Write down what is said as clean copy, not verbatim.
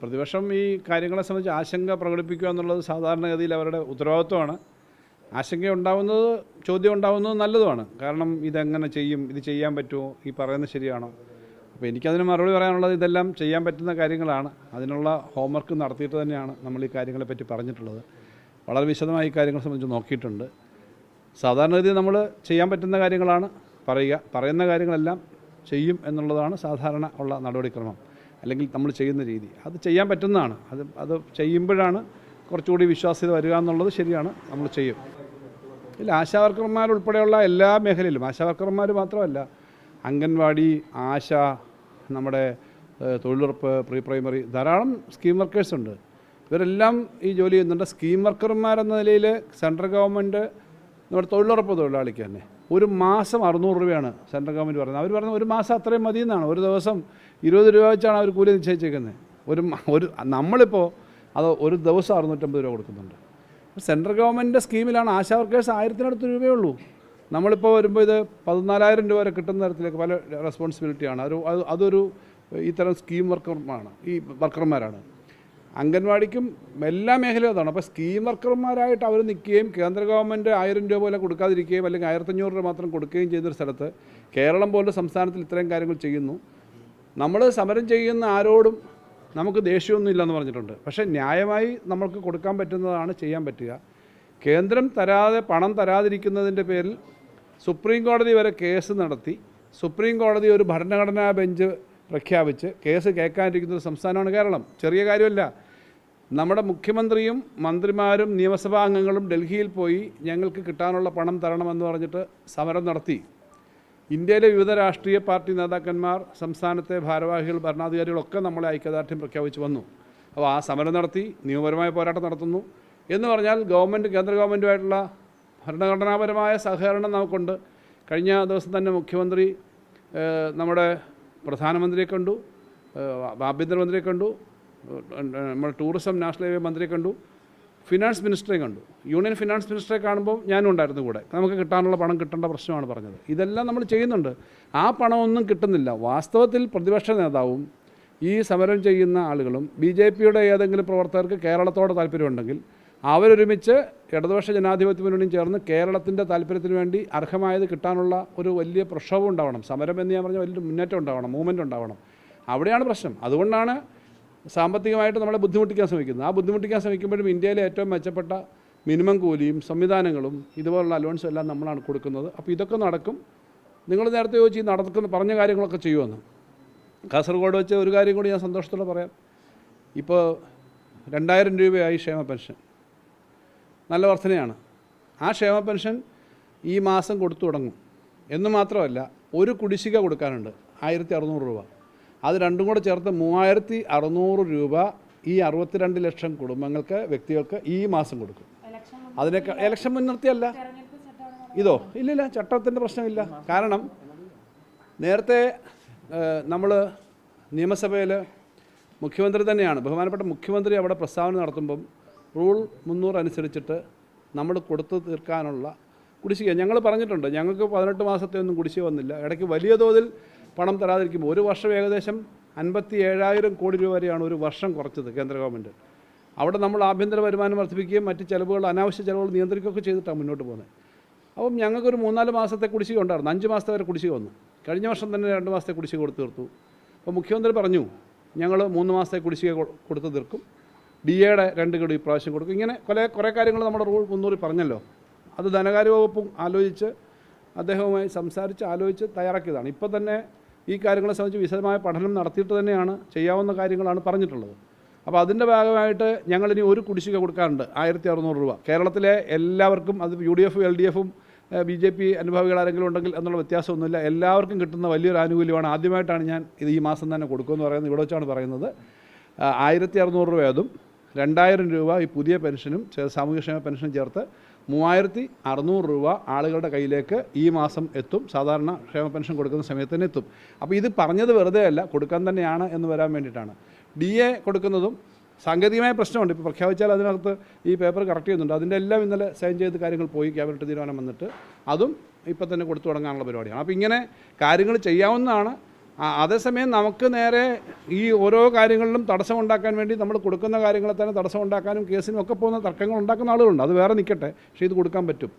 പ്രതിപക്ഷം ഈ കാര്യങ്ങളെ സംബന്ധിച്ച് ആശങ്ക പ്രകടിപ്പിക്കുക എന്നുള്ളത് സാധാരണഗതിയിൽ അവരുടെ ഉത്തരവാദിത്വമാണ്. ആശങ്ക ഉണ്ടാവുന്നത്, ചോദ്യം ഉണ്ടാവുന്നത് നല്ലതുമാണ്. കാരണം ഇതെങ്ങനെ ചെയ്യും, ഇത് ചെയ്യാൻ പറ്റുമോ, ഈ പറയുന്നത് ശരിയാണോ? അപ്പോൾ എനിക്കതിന് മറുപടി പറയാനുള്ളത് ഇതെല്ലാം ചെയ്യാൻ പറ്റുന്ന കാര്യങ്ങളാണ്. അതിനുള്ള ഹോംവർക്ക് നടത്തിയിട്ട് തന്നെയാണ് നമ്മൾ ഈ കാര്യങ്ങളെപ്പറ്റി പറഞ്ഞിട്ടുള്ളത്. വളരെ വിശദമായി ഈ കാര്യങ്ങളെ സംബന്ധിച്ച് നോക്കിയിട്ടുണ്ട്. സാധാരണഗതിയിൽ നമ്മൾ ചെയ്യാൻ പറ്റുന്ന കാര്യങ്ങളാണ് പറയുന്ന കാര്യങ്ങളെല്ലാം ചെയ്യും എന്നുള്ളതാണ് സാധാരണ ഉള്ള നടപടിക്രമം, അല്ലെങ്കിൽ നമ്മൾ ചെയ്യുന്ന രീതി. അത് ചെയ്യാൻ പറ്റുന്നതാണ്. അത് ചെയ്യുമ്പോഴാണ് കുറച്ചുകൂടി വിശ്വാസ്യത വരിക എന്നുള്ളത് ശരിയാണ്, നമ്മൾ ചെയ്യും. ഇല്ല, ആശാവർക്കർമാരുൾപ്പെടെയുള്ള എല്ലാ മേഖലയിലും, ആശാവർക്കർമാർ മാത്രമല്ല, അംഗൻവാടി, ആശ, നമ്മുടെ തൊഴിലുറപ്പ്, പ്രീ പ്രൈമറി, ധാരാളം സ്കീം വർക്കേഴ്സ് ഉണ്ട്. ഇവരെല്ലാം ഈ ജോലി ചെയ്യുന്നുണ്ട്. സ്കീം വർക്കർമാരെന്ന നിലയിൽ സെൻട്രൽ ഗവൺമെൻറ് നമ്മുടെ തൊഴിലുറപ്പ് തൊഴിലാളിക്ക് തന്നെ ഒരു മാസം 600 രൂപയാണ് സെൻട്രൽ ഗവൺമെൻറ് പറയുന്നത്. അവർ പറഞ്ഞത് ഒരു മാസം അത്രയും മതി എന്നാണ്. ഒരു ദിവസം 20 രൂപ വെച്ചാണ് അവർ കൂലി നിശ്ചയിച്ചേക്കുന്നത്. നമ്മളിപ്പോൾ അത് ഒരു ദിവസം 650 രൂപ കൊടുക്കുന്നുണ്ട്. സെൻട്രൽ ഗവൺമെൻറ്റിൻ്റെ സ്കീമിലാണ് ആശാ വർക്കേഴ്സ് 1000-ന് രൂപയേ ഉള്ളൂ. നമ്മളിപ്പോൾ വരുമ്പോൾ ഇത് 14,000 രൂപ വരെ കിട്ടുന്ന തരത്തിലേക്ക് പല റെസ്പോൺസിബിലിറ്റിയാണ്. അതൊരു ഇത്തരം സ്കീം വർക്കർമാരാണ്. അംഗൻവാടിക്കും എല്ലാ മേഖലയും അതാണ്. അപ്പോൾ സ്കീം വർക്കർമാരായിട്ട് അവർ നിൽക്കുകയും കേന്ദ്ര ഗവൺമെൻറ് 1000 രൂപ പോലെ കൊടുക്കാതിരിക്കുകയും അല്ലെങ്കിൽ 1500 രൂപ മാത്രം കൊടുക്കുകയും ചെയ്യുന്നൊരു സ്ഥലത്ത് കേരളം പോലുള്ള സംസ്ഥാനത്തിൽ ഇത്രയും കാര്യങ്ങൾ ചെയ്യുന്നു. നമ്മൾ സമരം ചെയ്യുന്ന ആരോടും നമുക്ക് ദേഷ്യമൊന്നും ഇല്ലെന്ന് പറഞ്ഞിട്ടുണ്ട്. പക്ഷേ ന്യായമായി നമുക്ക് കൊടുക്കാൻ പറ്റുന്നതാണ് ചെയ്യാൻ പറ്റുക. കേന്ദ്രം പണം തരാതിരിക്കുന്നതിൻ്റെ പേരിൽ സുപ്രീം കോടതി വരെ കേസ് നടത്തി, സുപ്രീം കോടതി ഒരു ഭരണഘടനാ ബെഞ്ച് പ്രഖ്യാപിച്ച് കേസ് കേൾക്കാനിരിക്കുന്ന ഒരു സംസ്ഥാനമാണ് കേരളം. ചെറിയ കാര്യമല്ല. നമ്മുടെ മുഖ്യമന്ത്രിയും മന്ത്രിമാരും നിയമസഭാ അംഗങ്ങളും ഡൽഹിയിൽ പോയി ഞങ്ങൾക്ക് കിട്ടാനുള്ള പണം തരണമെന്ന് പറഞ്ഞിട്ട് സമരം നടത്തി. ഇന്ത്യയിലെ വിവിധ രാഷ്ട്രീയ പാർട്ടി നേതാക്കന്മാർ, സംസ്ഥാനത്തെ ഭാരവാഹികൾ, ഭരണാധികാരികളൊക്കെ നമ്മളെ ഐക്യദാർഢ്യം പ്രഖ്യാപിച്ച് വന്നു. അപ്പോൾ ആ സമരം നടത്തി, നിയമപരമായ പോരാട്ടം നടത്തുന്നു എന്ന് പറഞ്ഞാൽ കേന്ദ്ര ഗവൺമെൻറ്റുമായിട്ടുള്ള ഭരണഘടനാപരമായ സഹകരണം നമുക്കുണ്ട്. കഴിഞ്ഞ ദിവസം തന്നെ മുഖ്യമന്ത്രി നമ്മുടെ പ്രധാനമന്ത്രിയെ കണ്ടു, ആഭ്യന്തരമന്ത്രിയെ കണ്ടു, നമ്മുടെ ടൂറിസം നാഷണൽ ഹൈവേ മന്ത്രിയെ കണ്ടു, ഫിനാൻസ് മിനിസ്റ്ററെ കണ്ടു. യൂണിയൻ ഫിനാൻസ് മിനിസ്റ്ററെ കാണുമ്പോൾ ഞാനും ഉണ്ടായിരുന്നു കൂടെ. നമുക്ക് കിട്ടാനുള്ള പണം കിട്ടേണ്ട പ്രശ്നമാണ് പറഞ്ഞത്. ഇതെല്ലാം നമ്മൾ ചെയ്യുന്നുണ്ട്. ആ പണമൊന്നും കിട്ടുന്നില്ല. വാസ്തവത്തിൽ പ്രതിപക്ഷ നേതാവും ഈ സമരം ചെയ്യുന്ന ആളുകളും BJPയുടെ ഏതെങ്കിലും പ്രവർത്തകർക്ക് കേരളത്തോട് താല്പര്യമുണ്ടെങ്കിൽ അവരൊരുമിച്ച് ഇടതുപക്ഷ ജനാധിപത്യ മുന്നണിയും ചേർന്ന് കേരളത്തിൻ്റെ താല്പര്യത്തിന് വേണ്ടി അർഹമായത് കിട്ടാനുള്ള ഒരു വലിയ പ്രക്ഷോഭം ഉണ്ടാവണം. സമരം എന്ന് ഞാൻ പറഞ്ഞാൽ വലിയ മുന്നേറ്റം ഉണ്ടാവണം, മൂവ്മെൻറ്റ് ഉണ്ടാവണം. അവിടെയാണ് പ്രശ്നം. അതുകൊണ്ടാണ് സാമ്പത്തികമായിട്ട് നമ്മളെ ബുദ്ധിമുട്ടിക്കാൻ ശ്രമിക്കുന്നത്. ആ ബുദ്ധിമുട്ടിക്കാൻ ശ്രമിക്കുമ്പോഴും ഇന്ത്യയിലെ ഏറ്റവും മെച്ചപ്പെട്ട മിനിമം കൂലിയും സംവിധാനങ്ങളും ഇതുപോലുള്ള അലോവൻസും എല്ലാം നമ്മളാണ് കൊടുക്കുന്നത്. അപ്പോൾ ഇതൊക്കെ നടക്കും. നിങ്ങൾ നേരത്തെ ചോദിച്ച് പറഞ്ഞ കാര്യങ്ങളൊക്കെ ചെയ്യുമെന്ന്. കാസർഗോഡ് വെച്ച് ഒരു കാര്യം കൂടി ഞാൻ സന്തോഷത്തോടെ പറയാം. ഇപ്പോൾ 2000 രൂപയായി ക്ഷേമ പെൻഷൻ. നല്ല വർധനയാണ്. ആ ക്ഷേമ പെൻഷൻ ഈ മാസം കൊടുത്തു തുടങ്ങും എന്ന് മാത്രമല്ല, ഒരു കുടിശ്ശിക കൊടുക്കാനുണ്ട് 1600 രൂപ. അത് രണ്ടും കൂടെ ചേർത്ത് 3600 രൂപ ഈ 62 ലക്ഷം കുടുംബങ്ങൾക്ക്, വ്യക്തികൾക്ക് ഈ മാസം കൊടുക്കും. അതിനേക്കാൾ ഇലക്ഷൻ മുൻനിർത്തിയല്ല ഇതോ? ഇല്ലില്ല, ചട്ടത്തിൻ്റെ പ്രശ്നമില്ല. കാരണം നേരത്തെ നമ്മൾ നിയമസഭയിൽ മുഖ്യമന്ത്രി തന്നെയാണ്, ബഹുമാനപ്പെട്ട മുഖ്യമന്ത്രി അവിടെ പ്രസ്താവന നടത്തുമ്പം റൂൾ 300 അനുസരിച്ചിട്ട് നമ്മൾ കൊടുത്തു തീർക്കാനുള്ള കുടിശ്ശിക ഞങ്ങൾ പറഞ്ഞിട്ടുണ്ട്. ഞങ്ങൾക്ക് 18 മാസത്തെ ഒന്നും കുടിശ്ശിക വന്നില്ല. ഇടയ്ക്ക് വലിയ തോതിൽ പണം തരാതിരിക്കുമ്പോൾ ഒരു വർഷം ഏകദേശം 57,000 കോടി രൂപ വരെയാണ് ഒരു വർഷം കുറച്ചത് കേന്ദ്ര ഗവൺമെൻറ്. അവിടെ നമ്മൾ ആഭ്യന്തര വരുമാനം വർദ്ധിപ്പിക്കുകയും മറ്റ് ചിലവുകൾ, അനാവശ്യ ചിലവുകൾ നിയന്ത്രിക്കുകയൊക്കെ ചെയ്തിട്ടാണ് മുന്നോട്ട് പോകുന്നത്. അപ്പം ഞങ്ങൾക്കൊരു 3-4 മാസത്തെ കുടിശ്ശിക ഉണ്ടായിരുന്നു. 5 മാസത്തെ വരെ കുടിശ്ശിക വന്നു. കഴിഞ്ഞ വർഷം തന്നെ 2 മാസത്തെ കുടിശ്ശിക കൊടുത്തു തീർത്തു. അപ്പോൾ മുഖ്യമന്ത്രി പറഞ്ഞു ഞങ്ങൾ 3 മാസത്തെ കുടിശ്ശിക കൊടുത്തു തീർക്കും, DAയുടെ 2 ഗഡു ഇപ്രാവശ്യം കൊടുക്കും. ഇങ്ങനെ കുറേ കാര്യങ്ങൾ നമ്മുടെ റൂൾ 300 പറഞ്ഞല്ലോ. അത് ധനകാര്യ വകുപ്പും ആലോചിച്ച് അദ്ദേഹവുമായി സംസാരിച്ച് ആലോചിച്ച് തയ്യാറാക്കിയതാണ്. ഇപ്പോൾ തന്നെ ഈ കാര്യങ്ങളെ സംബന്ധിച്ച് വിശദമായ പഠനം നടത്തിയിട്ട് തന്നെയാണ് ചെയ്യാവുന്ന കാര്യങ്ങളാണ് പറഞ്ഞിട്ടുള്ളത്. അപ്പോൾ അതിൻ്റെ ഭാഗമായിട്ട് ഞങ്ങളിനി ഒരു കുടിശ്ശിക കൊടുക്കാറുണ്ട് 1600 രൂപ. കേരളത്തിലെ എല്ലാവർക്കും, അത് UDF, LDFും BJP അനുഭാവികൾ ആരെങ്കിലും ഉണ്ടെങ്കിൽ എന്നുള്ള വ്യത്യാസമൊന്നുമില്ല. എല്ലാവർക്കും കിട്ടുന്ന വലിയൊരു ആനുകൂല്യമാണ്. ആദ്യമായിട്ടാണ് ഞാൻ ഇത് ഈ മാസം തന്നെ കൊടുക്കുമെന്ന് പറയുന്നത്. ഇവിടെ വെച്ചാണ് പറയുന്നത്. 1600 രൂപ അതും 2000 രൂപ ഈ പുതിയ പെൻഷനും സാമൂഹ്യക്ഷേമ പെൻഷനും ചേർത്ത് 3600 രൂപ ആളുകളുടെ കയ്യിലേക്ക് ഈ മാസം എത്തും. സാധാരണ ക്ഷേമ പെൻഷൻ കൊടുക്കുന്ന സമയത്ത് തന്നെ എത്തും. അപ്പോൾ ഇത് പറഞ്ഞത് വെറുതെ അല്ല, കൊടുക്കാൻ തന്നെയാണ് എന്ന് വരാൻ വേണ്ടിയിട്ടാണ്. DA കൊടുക്കുന്നതും സാങ്കേതികമായ പ്രശ്നമുണ്ട്. ഇപ്പോൾ പ്രഖ്യാപിച്ചാൽ അതിനകത്ത് ഈ പേപ്പർ കറക്റ്റ് ചെയ്യുന്നുണ്ട്. അതിൻ്റെ എല്ലാം ഇന്നലെ സൈൻ ചെയ്ത് കാര്യങ്ങൾ പോയി, ക്യാബിനറ്റ് തീരുമാനം വന്നിട്ട് അതും ഇപ്പം തന്നെ കൊടുത്തു തുടങ്ങാനുള്ള പരിപാടിയാണ്. അപ്പോൾ ഇങ്ങനെ കാര്യങ്ങൾ ചെയ്യാവുന്നതാണ്. അതേസമയം നമുക്ക് നേരെ ഈ ഓരോ കാര്യങ്ങളിലും തടസ്സമുണ്ടാക്കാൻ വേണ്ടി നമ്മൾ കൊടുക്കുന്ന കാര്യങ്ങളെ തന്നെ തടസ്സമുണ്ടാക്കാനും കേസിനും ഒക്കെ പോകുന്ന തർക്കങ്ങൾ ഉണ്ടാക്കുന്ന ആളുകളുണ്ട്. അത് വേറെ നിൽക്കട്ടെ, പക്ഷേ ഇത് കൊടുക്കാൻ പറ്റും.